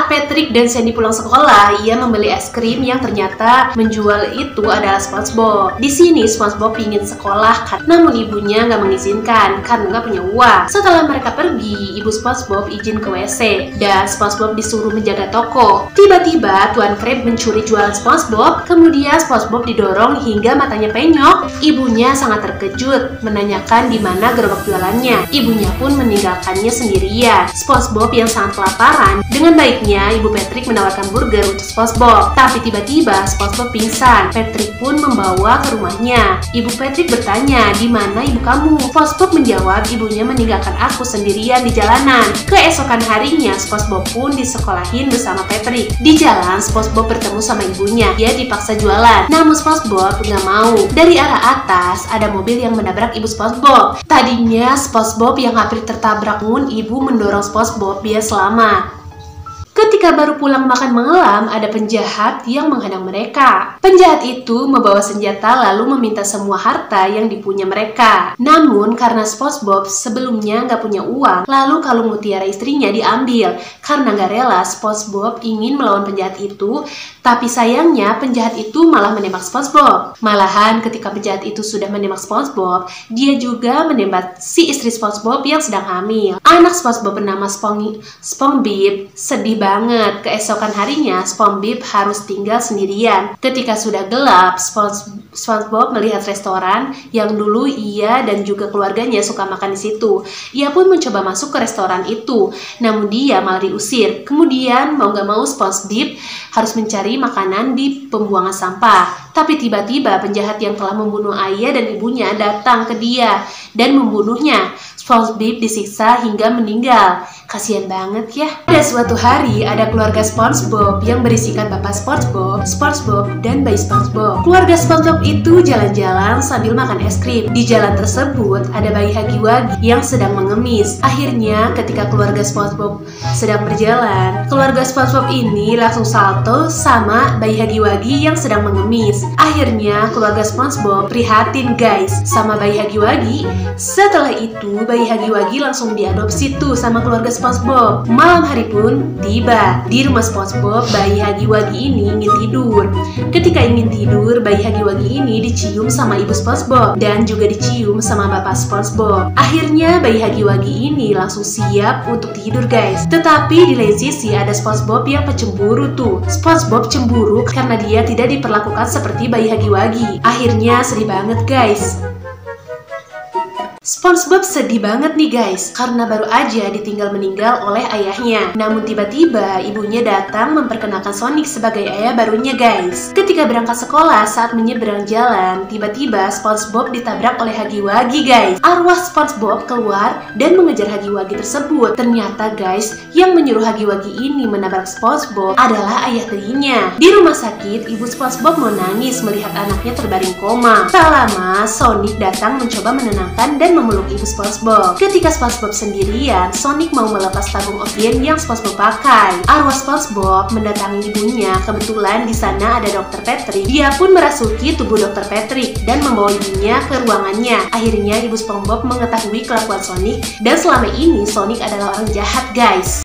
Saat Patrick dan Sandy pulang sekolah, ia membeli es krim yang ternyata menjual itu adalah SpongeBob. Di sini SpongeBob ingin sekolah, namun ibunya nggak mengizinkan karena nggak punya uang. Setelah mereka pergi, ibu SpongeBob izin ke WC dan SpongeBob disuruh menjaga toko. Tiba-tiba Tuan Krab mencuri jualan SpongeBob, kemudian SpongeBob didorong hingga matanya penyok. Ibunya sangat terkejut, menanyakan di mana gerobak jualannya. Ibunya pun meninggalkannya sendirian. SpongeBob yang sangat kelaparan, dengan baiknya ibu Patrick menawarkan burger untuk SpongeBob. Tapi tiba-tiba SpongeBob pingsan. Patrick pun membawa ke rumahnya. Ibu Patrick bertanya, di mana ibu kamu? SpongeBob menjawab, ibunya meninggalkan aku sendirian di jalanan. Keesokan harinya, SpongeBob pun disekolahin bersama Patrick. Di jalan, SpongeBob bertemu sama ibunya. Dia dipaksa jualan, namun SpongeBob nggak mau. Dari arah atas, ada mobil yang menabrak ibu SpongeBob. Tadinya SpongeBob yang hampir tertabrak, namun ibu mendorong SpongeBob biar selamat. Ketika baru pulang makan malam, ada penjahat yang menghadang mereka. Penjahat itu membawa senjata lalu meminta semua harta yang dipunya mereka. Namun karena SpongeBob sebelumnya nggak punya uang, lalu kalung mutiara istrinya diambil. Karena nggak rela, SpongeBob ingin melawan penjahat itu, tapi sayangnya penjahat itu malah menembak SpongeBob. Malahan ketika penjahat itu sudah menembak SpongeBob, dia juga menembak si istri SpongeBob yang sedang hamil. Anak SpongeBob bernama SpongeBob sedih banget. Keesokan harinya, SpongeBob harus tinggal sendirian. Ketika sudah gelap, SpongeBob melihat restoran yang dulu ia dan juga keluarganya suka makan di situ. Ia pun mencoba masuk ke restoran itu, namun dia malah diusir. Kemudian mau gak mau SpongeBob harus mencari makanan di pembuangan sampah. Tapi tiba-tiba penjahat yang telah membunuh ayah dan ibunya datang ke dia dan membunuhnya. SpongeBob disiksa hingga meninggal. Kasian banget ya. Pada suatu hari, ada keluarga SpongeBob yang berisikan bapak SpongeBob, SpongeBob, dan bayi SpongeBob. Keluarga SpongeBob itu jalan-jalan sambil makan es krim. Di jalan tersebut, ada bayi Huggy-Wuggy yang sedang mengemis. Akhirnya, ketika keluarga SpongeBob sedang berjalan, keluarga SpongeBob ini langsung salto sama bayi Huggy-Wuggy yang sedang mengemis. Akhirnya, keluarga SpongeBob prihatin guys sama bayi Huggy-Wuggy. Setelah itu, bayi Huggy-Wuggy langsung diadopsi tuh sama keluarga SpongeBob. Malam hari pun tiba. Di rumah SpongeBob, bayi Huggy-Wuggy ini ingin tidur. Ketika ingin tidur, bayi Huggy-Wuggy ini dicium sama ibu SpongeBob dan juga dicium sama bapak SpongeBob. Akhirnya bayi Huggy-Wuggy ini langsung siap untuk tidur guys. Tetapi di lain sisi ada SpongeBob yang pencemburu tuh. SpongeBob cemburu karena dia tidak diperlakukan seperti bayi Huggy-Wuggy. Akhirnya sedih banget guys. SpongeBob sedih banget nih guys, karena baru aja ditinggal meninggal oleh ayahnya. Namun tiba-tiba ibunya datang memperkenalkan Sonic sebagai ayah barunya guys. Ketika berangkat sekolah, saat menyeberang jalan, tiba-tiba SpongeBob ditabrak oleh Huggy-Wuggy guys. Arwah SpongeBob keluar dan mengejar Huggy-Wuggy tersebut. Ternyata guys, yang menyuruh Huggy-Wuggy ini menabrak SpongeBob adalah ayah tirinya. Di rumah sakit, ibu SpongeBob menangis melihat anaknya terbaring koma. Tak lama, Sonic datang mencoba menenangkan dan memeluk ibu SpongeBob. Ketika SpongeBob sendirian, Sonic mau melepas tabung oksigen yang SpongeBob pakai. Arwah SpongeBob mendatangi ibunya. Kebetulan di sana ada Dr. Patrick. Dia pun merasuki tubuh Dr. Patrick dan membawa ibunya ke ruangannya. Akhirnya ibu SpongeBob mengetahui kelakuan Sonic dan selama ini Sonic adalah orang jahat guys.